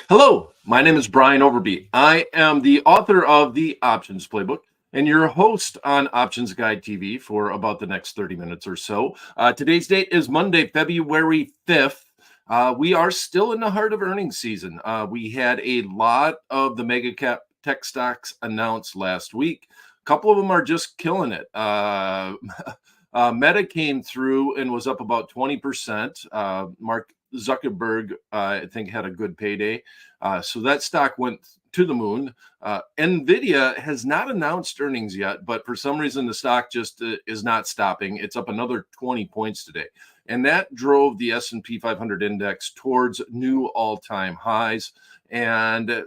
Hello, my name is Brian Overby. I am the author of the Options Playbook and your host on Options Guide TV for about the next 30 minutes or so. Today's date is Monday, February 5th. We are still in the heart of earnings season. We had a lot of the mega cap tech stocks announced last week. A couple of them are just killing it. Meta came through and was up about 20%. Mark Zuckerberg, I think, had a good payday. So that stock went to the moon. NVIDIA has not announced earnings yet, but for some reason, the stock just is not stopping. It's up another 20 points today. And that drove the S&P 500 index towards new all-time highs. And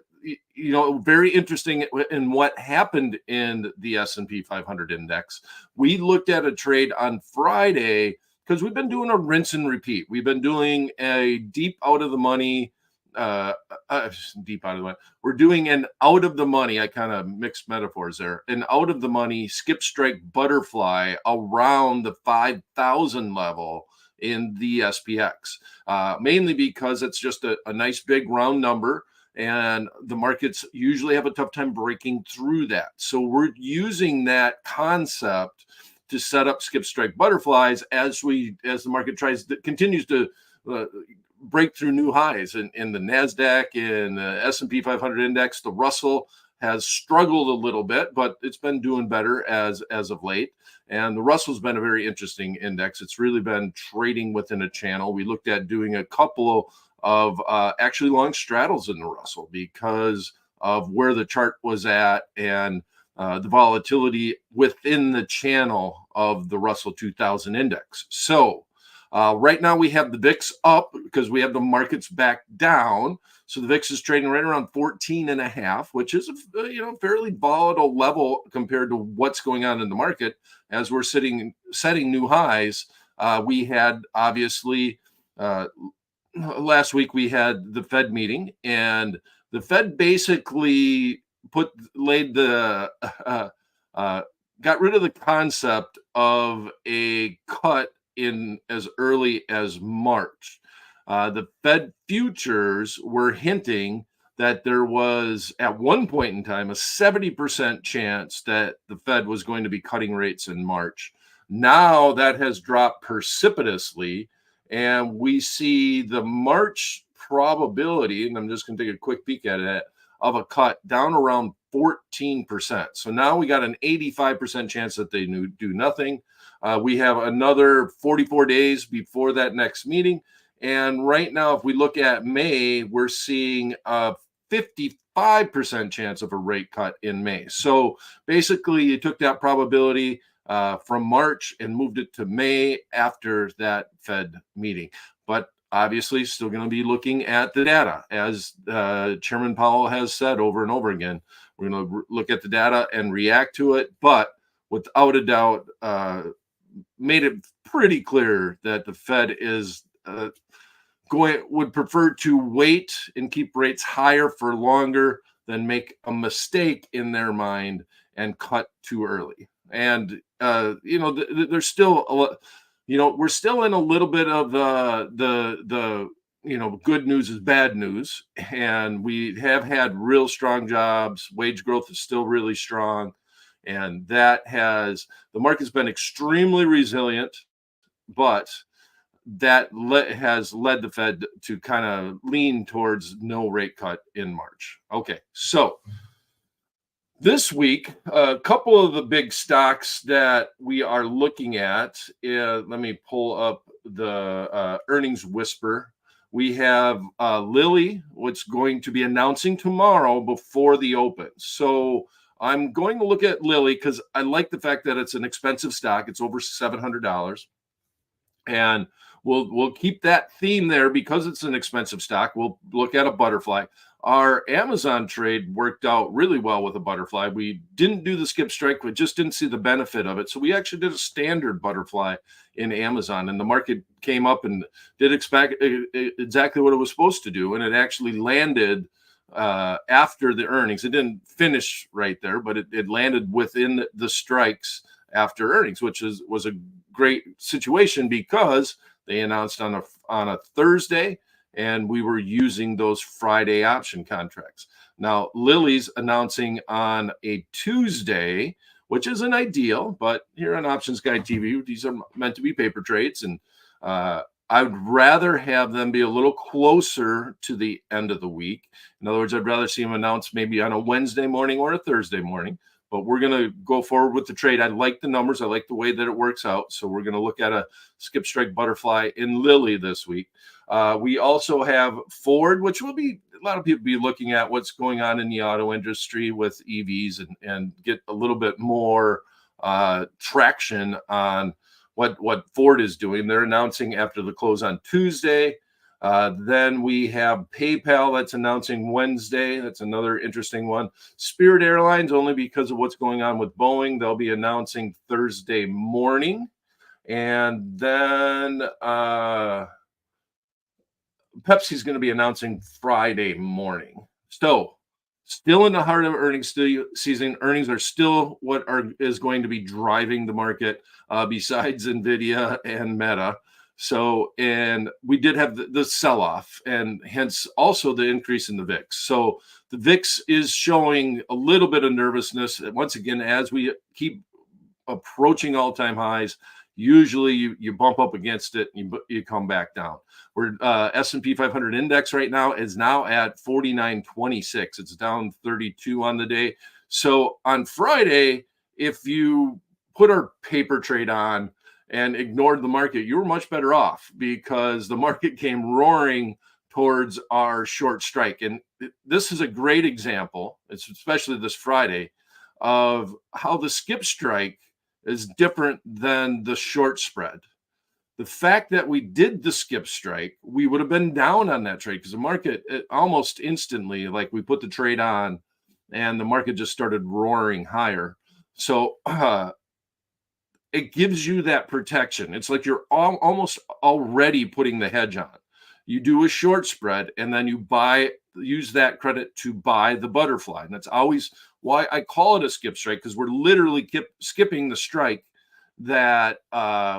very interesting in what happened in the S&P 500 index. We looked at a trade on Friday because we've been doing a rinse and repeat. We've been doing a deep out of the money, deep out of the money. We're doing an out of the money. I kind of mixed metaphors there. An out of the money skip strike butterfly around the 5,000 level in the SPX, mainly because it's just a nice big round number. And the markets usually have a tough time breaking through that. So we're using that concept to set up skip strike butterflies as the market continues to break through new highs in the NASDAQ, in the S&P 500 index. The Russell has struggled a little bit, but it's been doing better as of late. And the Russell's been a very interesting index. It's really been trading within a channel. We looked at doing a couple of actually long straddles in the Russell because of where the chart was at and the volatility within the channel of the Russell 2000 index. So right now we have the VIX up because we have the markets back down. So the VIX is trading right around 14.5, which is a fairly volatile level compared to what's going on in the market as we're setting new highs. We had obviously last week we had the Fed meeting, and the Fed basically got rid of the concept of a cut in as early as March. The Fed futures were hinting that there was at one point in time a 70% chance that the Fed was going to be cutting rates in March. Now that has dropped precipitously, and we see the March probability, and I'm just going to take a quick peek at it, of a cut down around 14%. So now we got an 85% chance that they do nothing. We have another 44 days before that next meeting. And right now, if we look at May, we're seeing a 55% chance of a rate cut in May. So basically, you took that probability from March and moved it to May after that Fed meeting. But obviously, still going to be looking at the data. As Chairman Powell has said over and over again, we're going to look at the data and react to it. But without a doubt, made it pretty clear that the Fed is would prefer to wait and keep rates higher for longer than make a mistake in their mind and cut too early. And there's still we're still in a little bit of the good news is bad news, and we have had real strong jobs. Wage growth is still really strong, and the market's been extremely resilient, but that has led the Fed to kind of lean towards no rate cut in March. Okay, so this week, a couple of the big stocks that we are looking at, let me pull up the earnings whisper. We have Lilly, what's going to be announcing tomorrow before the open. So I'm going to look at Lilly because I like the fact that it's an expensive stock. It's over $700. And we'll keep that theme there because it's an expensive stock. We'll look at a butterfly. Our Amazon trade worked out really well with a butterfly. We didn't do the skip strike. We just didn't see the benefit of it. So we actually did a standard butterfly in Amazon, and the market came up and did expect exactly what it was supposed to do. And it actually landed after the earnings. It didn't finish right there, but it landed within the strikes after earnings, which was a great situation because they announced on a Thursday, and we were using those Friday option contracts. Now, Lily's announcing on a Tuesday, which isn't ideal, but here on Options Guide TV, these are meant to be paper trades, and I would rather have them be a little closer to the end of the week. In other words, I'd rather see them announced maybe on a Wednesday morning or a Thursday morning. But we're going to go forward with the trade. I like the numbers. I like the way that it works out. So we're going to look at a skip strike butterfly in Lily this week. We also have Ford, which will be a lot of people be looking at what's going on in the auto industry with EVs and get a little bit more traction on what Ford is doing. They're announcing after the close on Tuesday. Then we have PayPal that's announcing Wednesday. That's another interesting one. Spirit Airlines, only because of what's going on with Boeing, they'll be announcing Thursday morning. And then Pepsi's going to be announcing Friday morning. So still in the heart of earnings season. Earnings are still what is going to be driving the market besides NVIDIA and Meta. So, and we did have the sell-off and hence also the increase in the VIX. So the VIX is showing a little bit of nervousness. Once again, as we keep approaching all-time highs, usually you bump up against it and you come back down. We're S&P 500 index right now is now at 49.26. It's down 32 on the day. So on Friday, if you put our paper trade on and ignored the market, you were much better off because the market came roaring towards our short strike. And this is a great example, it's especially this Friday, of how the skip strike is different than the short spread. The fact that we did the skip strike, we would have been down on that trade because the market almost instantly, like we put the trade on and the market just started roaring higher. So it gives you that protection. It's like you're almost already putting the hedge on. You do a short spread and then you use that credit to buy the butterfly. And that's always why I call it a skip strike, because we're literally skipping the strike that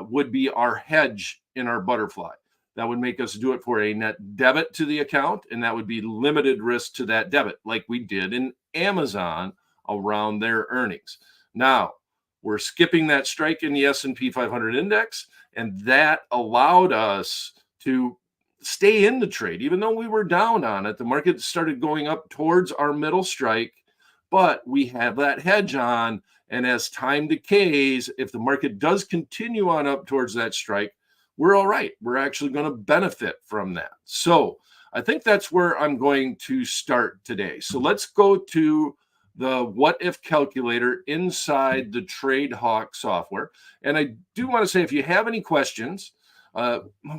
would be our hedge in our butterfly. That would make us do it for a net debit to the account, and that would be limited risk to that debit, like we did in Amazon around their earnings. Now, we're skipping that strike in the S&P 500 index, and that allowed us to stay in the trade. Even though we were down on it, the market started going up towards our middle strike, but we have that hedge on. And as time decays, if the market does continue on up towards that strike, we're all right. We're actually going to benefit from that. So I think that's where I'm going to start today. So let's go to the what if calculator inside the TradeHawk software. And I do want to say, if you have any questions,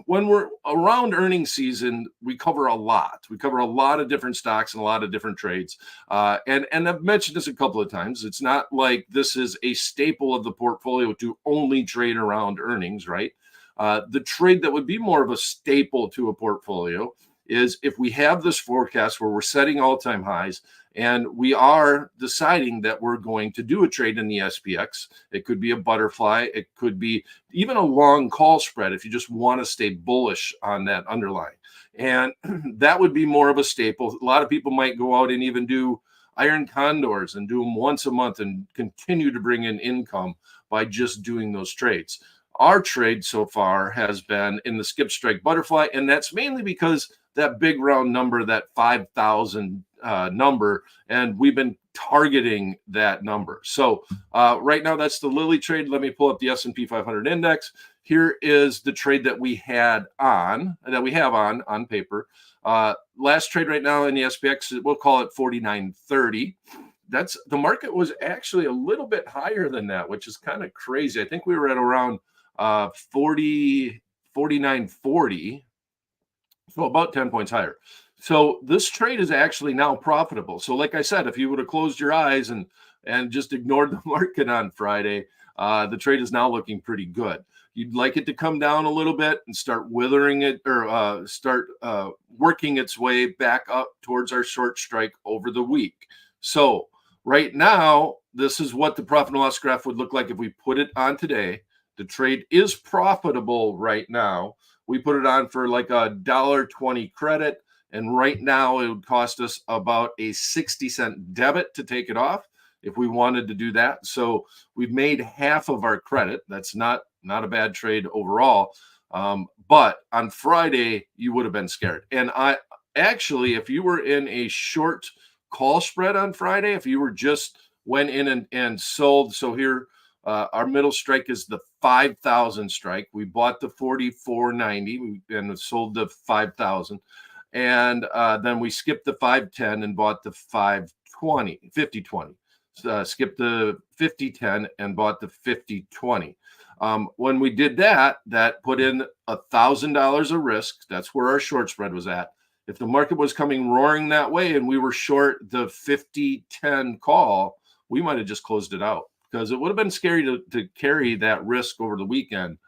when we're around earnings season, we cover a lot. We cover a lot of different stocks and a lot of different trades. And I've mentioned this a couple of times. It's not like this is a staple of the portfolio to only trade around earnings, right? The trade that would be more of a staple to a portfolio is if we have this forecast where we're setting all-time highs and we are deciding that we're going to do a trade in the SPX. It could be a butterfly. It could be even a long call spread if you just want to stay bullish on that underlying. And that would be more of a staple. A lot of people might go out and even do iron condors and do them once a month and continue to bring in income by just doing those trades. Our trade so far has been in the skip strike butterfly, and that's mainly because that big round number, that 5,000 number, and we've been targeting that number. So right now, that's the Lily trade. Let me pull up the S&P 500 index. Here is the trade that we have on paper. Last trade right now in the SPX, we'll call it 49.30. That's the market was actually a little bit higher than that, which is kind of crazy. I think we were at around 49.40. So about 10 points higher. So this trade is actually now profitable. So like I said, if you would have closed your eyes and just ignored the market on Friday, the trade is now looking pretty good. You'd like it to come down a little bit and start withering it, or start working its way back up towards our short strike over the week. So right now, this is what the profit and loss graph would look like if we put it on today. The trade is profitable right now. we put it on for like $1.20 credit. And right now it would cost us about a 60-cent debit to take it off if we wanted to do that. So we've made half of our credit. That's not a bad trade overall. But on Friday, you would have been scared. And I actually, if you were in a short call spread on Friday, if you were just went in and sold, so here our middle strike is the 5,000 strike. We bought the 44.90 and sold the 5,000. And then we skipped the 510 and bought the 520, 5020. Skipped the 5010 and bought the 5020. When we did that, that put in $1,000 of risk. That's where our short spread was at. If the market was coming roaring that way and we were short the 5010 call, we might have just closed it out because it would have been scary to carry that risk over the weekend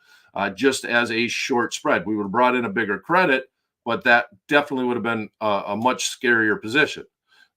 just as a short spread. We would have brought in a bigger credit, but that definitely would have been a much scarier position.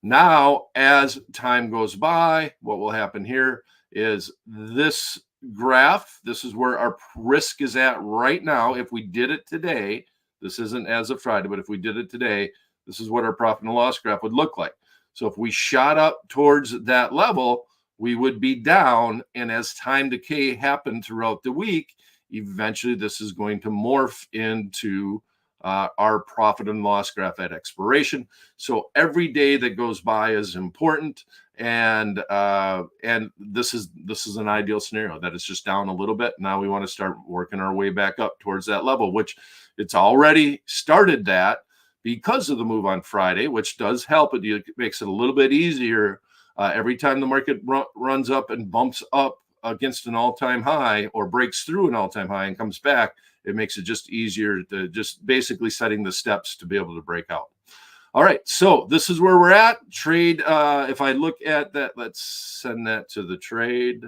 Now, as time goes by, what will happen here is this graph, this is where our risk is at right now. If we did it today, this isn't as of Friday, but if we did it today, this is what our profit and loss graph would look like. So if we shot up towards that level, we would be down. And as time decay happened throughout the week, eventually this is going to morph into our profit and loss graph at expiration. So every day that goes by is important, and this is an ideal scenario that it's just down a little bit. Now we want to start working our way back up towards that level, which it's already started that because of the move on Friday, which does help. It makes it a little bit easier every time the market runs up and bumps up against an all-time high or breaks through an all-time high and comes back. It makes it just easier to just basically setting the steps to be able to break out. All right, so this is where we're at. Trade, if I look at that, let's send that to the trade,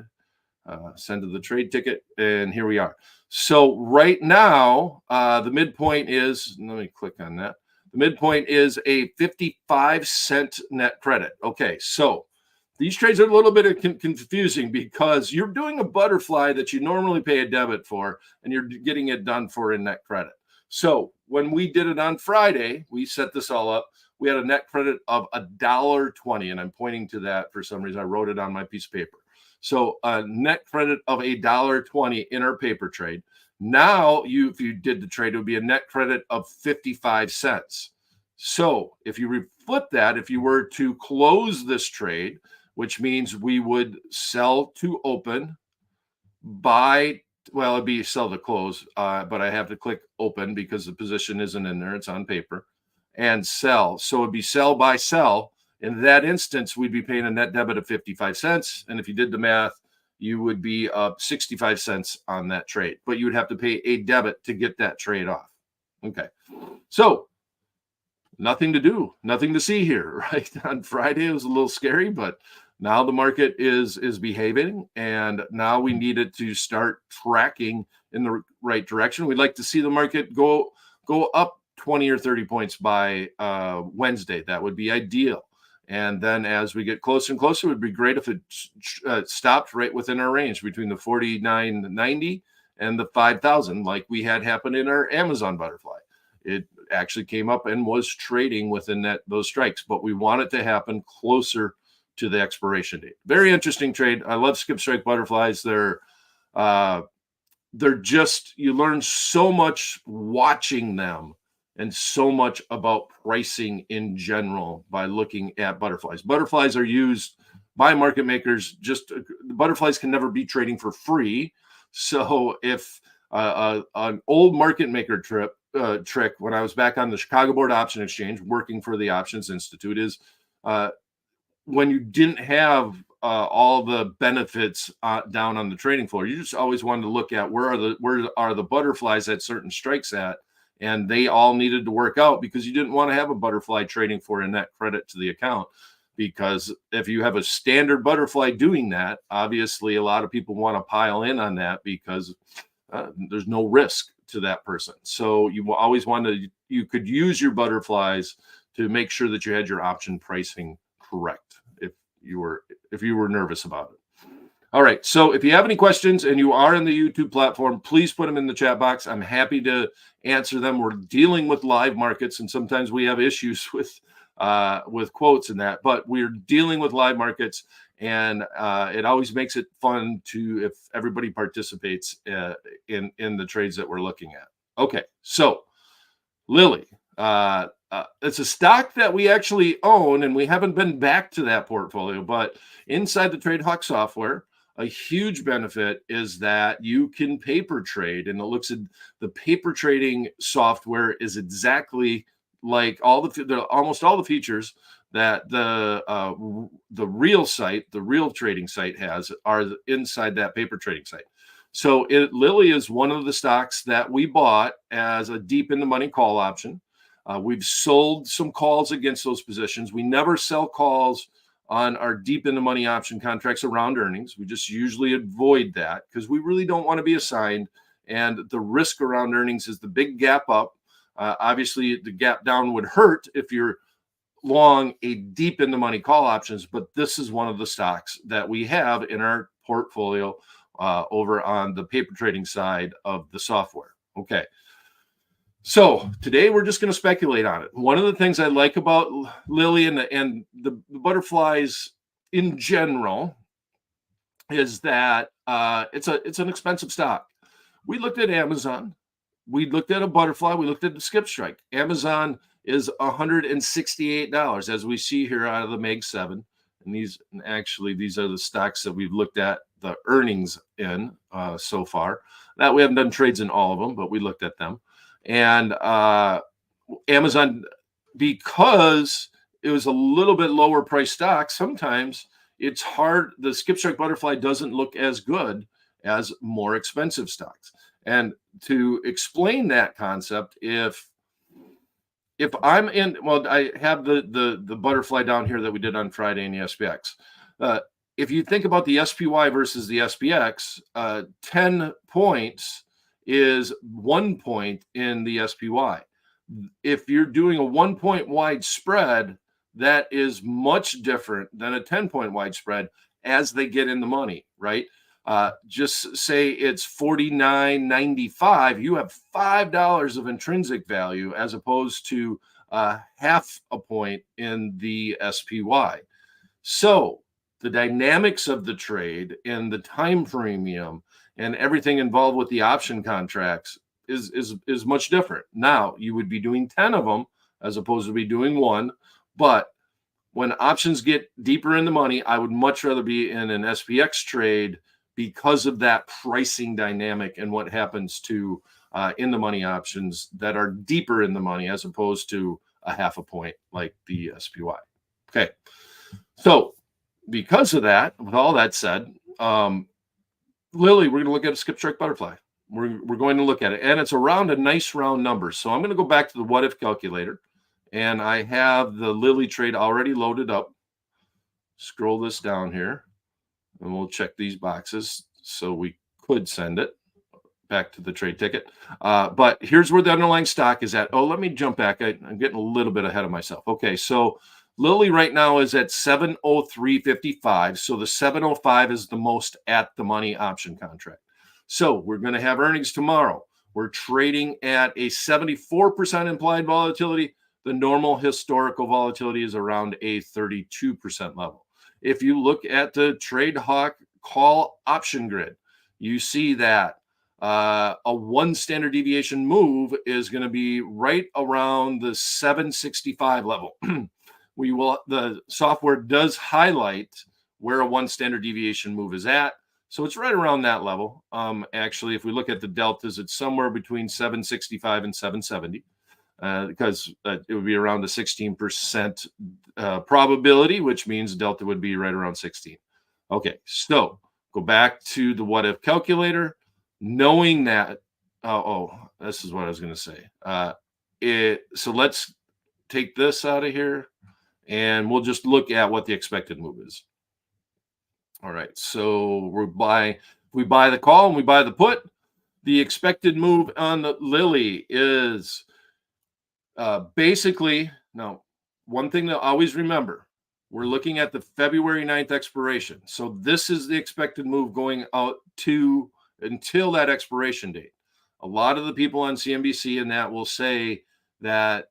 send to the trade ticket, and here we are. So right now, the midpoint is, let me click on that. The midpoint is a 55-cent net credit. Okay, so these trades are a little bit confusing because you're doing a butterfly that you normally pay a debit for, and you're getting it done for a net credit. So when we did it on Friday, we set this all up. We had a net credit of $1.20, and I'm pointing to that for some reason. I wrote it on my piece of paper. So a net credit of $1.20 in our paper trade. Now, if you did the trade, it would be a net credit of 55 cents. So if you flip that, if you were to close this trade, which means we would sell to open, buy, well, it'd be sell to close, but I have to click open because the position isn't in there. It's on paper, and sell. So it'd be sell, buy, sell. In that instance, we'd be paying a net debit of 55 cents. And if you did the math, you would be up 65 cents on that trade, but you would have to pay a debit to get that trade off. Okay. So nothing to do, nothing to see here, right? On Friday, it was a little scary, but now the market is behaving, and now we needed to start tracking in the right direction. We'd like to see the market go up 20 or 30 points by Wednesday. That would be ideal. And then as we get closer and closer, it would be great if it stopped right within our range between the 49.90 and the 5,000, like we had happen in our Amazon butterfly. It actually came up and was trading within those strikes, but we want it to happen closer to the expiration date. Very interesting trade. I love skip strike butterflies. They're just, you learn so much watching them and so much about pricing in general by looking at butterflies. Butterflies are used by market makers. Just butterflies can never be trading for free. So if an old market maker trick when I was back on the Chicago Board Option Exchange working for the Options Institute is when you didn't have all the benefits down on the trading floor, you just always wanted to look at where are the butterflies at certain strikes at, and they all needed to work out because you didn't want to have a butterfly trading for a net credit to the account. Because if you have a standard butterfly doing that, obviously a lot of people want to pile in on that because there's no risk to that person. So you always you could use your butterflies to make sure that you had your option pricing correct if you were nervous about it. All right. So if you have any questions and you are in the YouTube platform, please put them in the chat box. I'm happy to answer them. We're dealing with live markets, and sometimes we have issues with quotes and that, but we're dealing with live markets, and it always makes it fun to if everybody participates in the trades that we're looking at. Okay. So Lilly. It's a stock that we actually own, and we haven't been back to that portfolio. But inside the TradeHawk software, a huge benefit is that you can paper trade, and it looks at the paper trading software is exactly like almost all the features that the real site, the real trading site has are inside that paper trading site. So Lilly is one of the stocks that we bought as a deep in the money call option. We've sold some calls against those positions. We never sell calls on our deep in the money option contracts around earnings. We just usually avoid that because we really don't want to be assigned. And the risk around earnings is the big gap up. Obviously, the gap down would hurt if you're long a deep in the money call options, but this is one of the stocks that we have in our portfolio over on the paper trading side of the software. Okay. So today we're just going to speculate on it. One of the things I like about Lilly and the butterflies in general is that it's an expensive stock. We looked at Amazon, we looked at a butterfly, we looked at the skip strike. Amazon is $168 as we see here out of the Meg 7. And these are the stocks that we've looked at the earnings in so far. That we haven't done trades in all of them, but we looked at them. And Amazon, because it was a little bit lower price stock, sometimes it's hard. The skip strike butterfly doesn't look as good as more expensive stocks. And to explain that concept, if I'm in, well, I have the butterfly down here that we did on Friday in the SPX. If you think about the SPY versus the SPX, 10 points is 1 point in the SPY. If you're doing a 1 point wide spread, that is much different than a 10-point wide spread as they get in the money, right? Just say it's $49.95. You have $5 of intrinsic value as opposed to half a point in the SPY. So the dynamics of the trade and the time premium and everything involved with the option contracts is much different. Now you would be doing 10 of them as opposed to be doing one, but when options get deeper in the money, I would much rather be in an SPX trade because of that pricing dynamic and what happens to in the money options that are deeper in the money as opposed to a half a point like the SPY. Okay. So because of that, with all that said, Lilly, we're going to look at a skip strike butterfly. We're going to look at it, and it's around a nice round number. So I'm going to go back to the what if calculator, and I have the Lilly trade already loaded up. Scroll this down here, and we'll check these boxes so we could send it back to the trade ticket. But here's where the underlying stock is at. Oh, let me jump back. I'm getting a little bit ahead of myself. Okay, so Lilly right now is at 703.55. So the 705 is the most at the money option contract. So we're going to have earnings tomorrow. We're trading at a 74% implied volatility. The normal historical volatility is around a 32% level. If you look at the TradeHawk call option grid, you see that a 1 standard deviation move is going to be right around the 765 level. The software does highlight where a 1 standard deviation move is at. So it's right around that level. Actually, if we look at the deltas, it's somewhere between 765 and 770 because it would be around the 16% probability, which means delta would be right around 16. Okay, so go back to the what if calculator, knowing that. This is what I was going to say. So let's take this out of here, and we'll just look at what the expected move is. All right, so we buy the call and we buy the put. The expected move on the Lilly is basically, now, one thing to always remember, we're looking at the February 9th expiration. So this is the expected move going out to until that expiration date. A lot of the people on CNBC and that will say that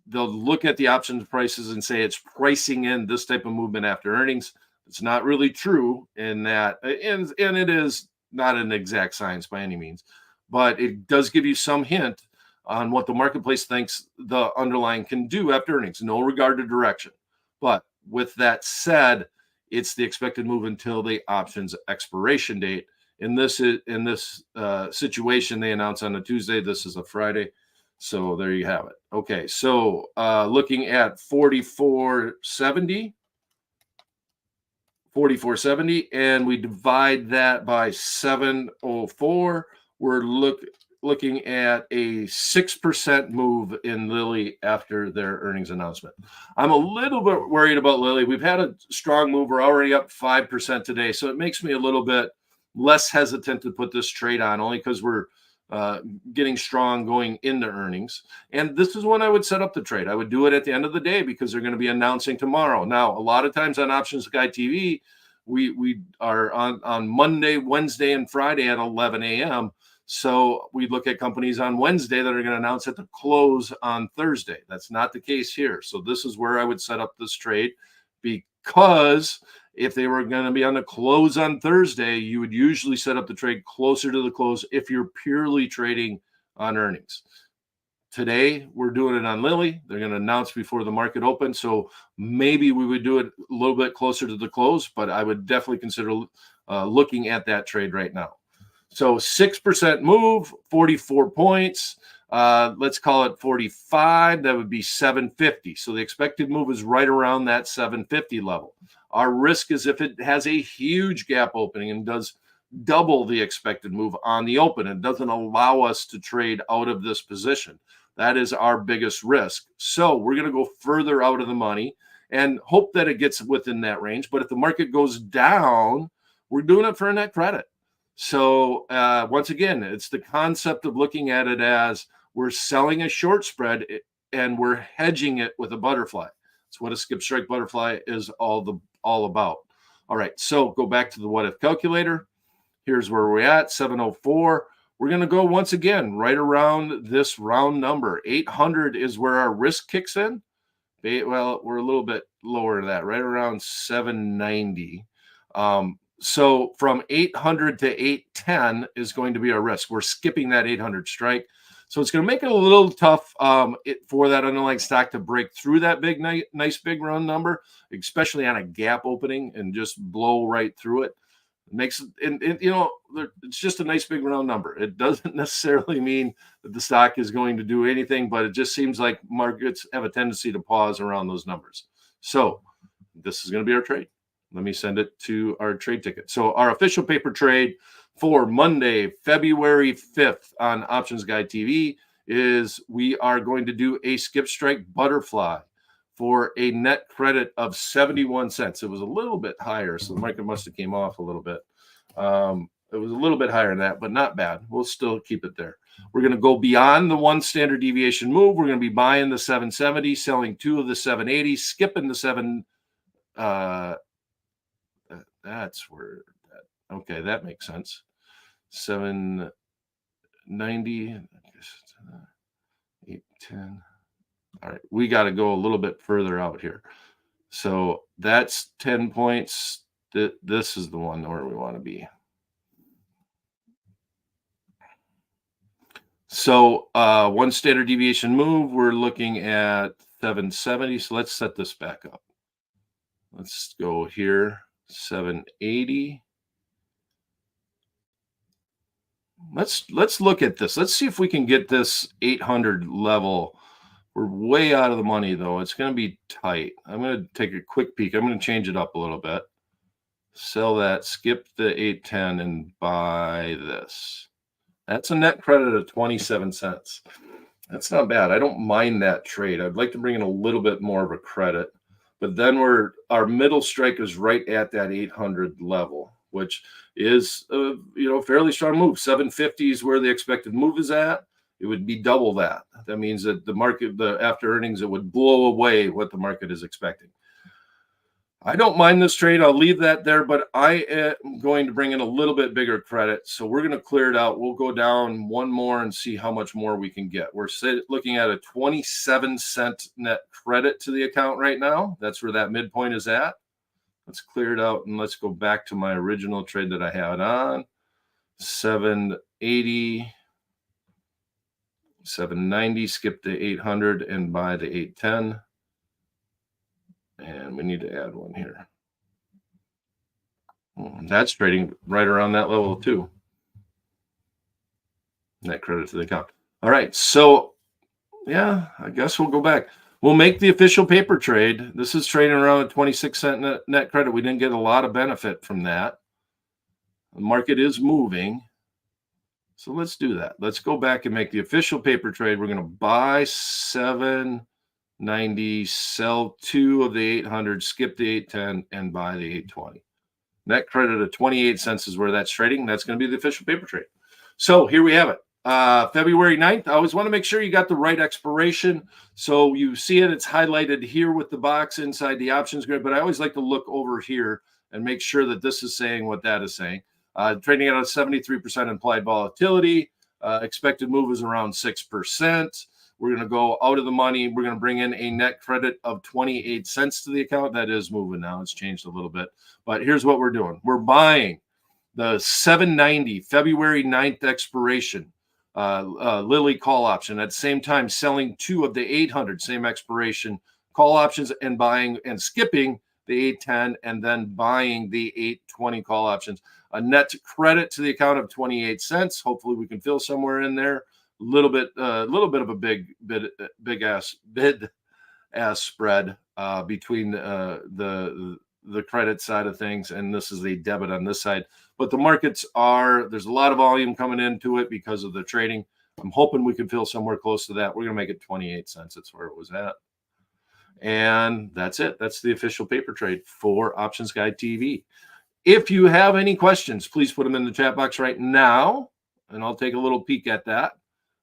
they'll look at the options prices and say it's pricing in this type of movement after earnings. It's not really true in that, and it is not an exact science by any means, but it does give you some hint on what the marketplace thinks the underlying can do after earnings, no regard to direction. But with that said, it's the expected move until the options expiration date. In this situation, they announce on a Tuesday. This is a Friday, so there you have it. Okay, so looking at 44.70, and we divide that by 704. We're looking at a 6% move in Lilly after their earnings announcement. I'm a little bit worried about Lilly. We've had a strong move. We're already up 5% today, so it makes me a little bit less hesitant to put this trade on, only because we're getting strong going into earnings. And this is when I would set up the trade. I would do it at the end of the day because they're going to be announcing tomorrow. Now, a lot of times on Options Guy TV, we are on Monday, Wednesday, and Friday at 11 a.m. So we look at companies on Wednesday that are going to announce at the close on Thursday. That's not the case here. So this is where I would set up this trade, because if they were going to be on the close on Thursday, you would usually set up the trade closer to the close if you're purely trading on earnings. Today, we're doing it on Lilly. They're going to announce before the market opens. So maybe we would do it a little bit closer to the close, but I would definitely consider looking at that trade right now. So 6% move, 44 points. Let's call it 45. That would be 750. So the expected move is right around that 750 level. Our risk is if it has a huge gap opening and does double the expected move on the open, it doesn't allow us to trade out of this position. That is our biggest risk. So we're going to go further out of the money and hope that it gets within that range. But if the market goes down, we're doing it for a net credit. So once again, it's the concept of looking at it as we're selling a short spread and we're hedging it with a butterfly. It's what a skip strike butterfly is all about. All right, so go back to the what if calculator. Here's where we're at, 704. We're going to go once again right around this round number. 800 is where our risk kicks in. Well, we're a little bit lower than that, right around 790. So from 800 to 810 is going to be our risk. We're skipping that 800 strike. So it's going to make it a little tough for that underlying stock to break through that big, nice big round number, especially on a gap opening and just blow right through it. It makes it, it's just a nice big round number. It doesn't necessarily mean that the stock is going to do anything, but it just seems like markets have a tendency to pause around those numbers. So this is going to be our trade. Let me send it to our trade ticket. So our official paper trade for Monday, February 5th on Options Guide TV is we are going to do a skip strike butterfly for a net credit of 71 cents. It was a little bit higher, so the market must have came off a little bit. It was a little bit higher than that, but not bad. We'll still keep it there. We're going to go beyond the one standard deviation move. We're going to be buying the 770, selling 2 of the 780, skipping the 7. That's where that, okay, that makes sense. 790, 810. All right, we got to go a little bit further out here. So that's 10 points. This is the one where we want to be. So one standard deviation move, we're looking at 770. So let's set this back up. Let's go here, 780. Let's look at this. Let's see if we can get this 800 level. We're way out of the money, though. It's going to be tight. I'm going to take a quick peek. I'm going to change it up a little bit. Sell that, skip the 810, and buy this. That's a net credit of 27 cents. That's not bad. I don't mind that trade. I'd like to bring in a little bit more of a credit. But then our middle strike is right at that 800 level, which is a fairly strong move. 750 is where the expected move is at. It would be double that. That means that the market, after earnings, it would blow away what the market is expecting. I don't mind this trade. I'll leave that there, but I am going to bring in a little bit bigger credit. So we're going to clear it out. We'll go down one more and see how much more we can get. We're looking at a 27-cent net credit to the account right now. That's where that midpoint is at. Let's clear it out and let's go back to my original trade that I had on 780, 790, skip the 800 and buy the 810. And we need to add one here. That's trading right around that level too. Net credit to the account. All right. So, yeah, I guess we'll go back. We'll make the official paper trade. This is trading around a 26-cent net credit. We didn't get a lot of benefit from that. The market is moving. So let's do that. Let's go back and make the official paper trade. We're going to buy 790, sell 2 of the 800, skip the 810, and buy the 820. Net credit of 28 cents is where that's trading. That's going to be the official paper trade. So here we have it. February 9th. I always want to make sure you got the right expiration. So you see it. It's highlighted here with the box inside the options grid. But I always like to look over here and make sure that this is saying what that is saying. Trading at a 73% implied volatility. Expected move is around 6%. We're going to go out of the money. We're going to bring in a net credit of 28 cents to the account. That is moving now. It's changed a little bit. But here's what we're doing. We're buying the 790 February 9th expiration Lilly call option. At the same time, selling 2 of the 800, same expiration call options, and buying and skipping the 810 and then buying the 820 call options. A net credit to the account of 28 cents. Hopefully we can fill somewhere in there. A little bit of a big ass spread between the credit side of things, and this is a debit on this side. But the markets there's a lot of volume coming into it because of the trading. I'm hoping we can fill somewhere close to that. We're going to make it 28 cents. That's where it was at. And that's it. That's the official paper trade for Options Guide TV. If you have any questions, please put them in the chat box right now, and I'll take a little peek at that.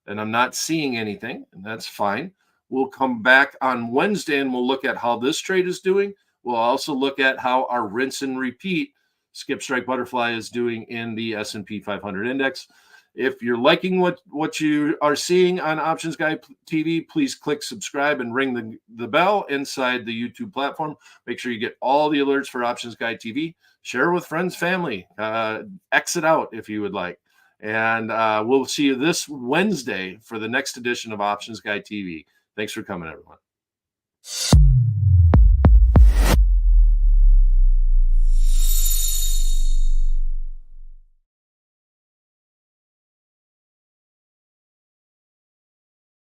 And I'm not seeing anything, and that's fine. We'll come back on Wednesday, and we'll look at how this trade is doing. We'll also look at how our rinse and repeat skip strike butterfly is doing in the S&P 500 index. If you're liking what you are seeing on Options Guide TV, please click subscribe and ring the bell inside the YouTube platform. Make sure you get all the alerts for Options Guide TV. Share with friends, family. Exit out if you would like. And we'll see you this Wednesday for the next edition of Options Guide TV. Thanks for coming, everyone.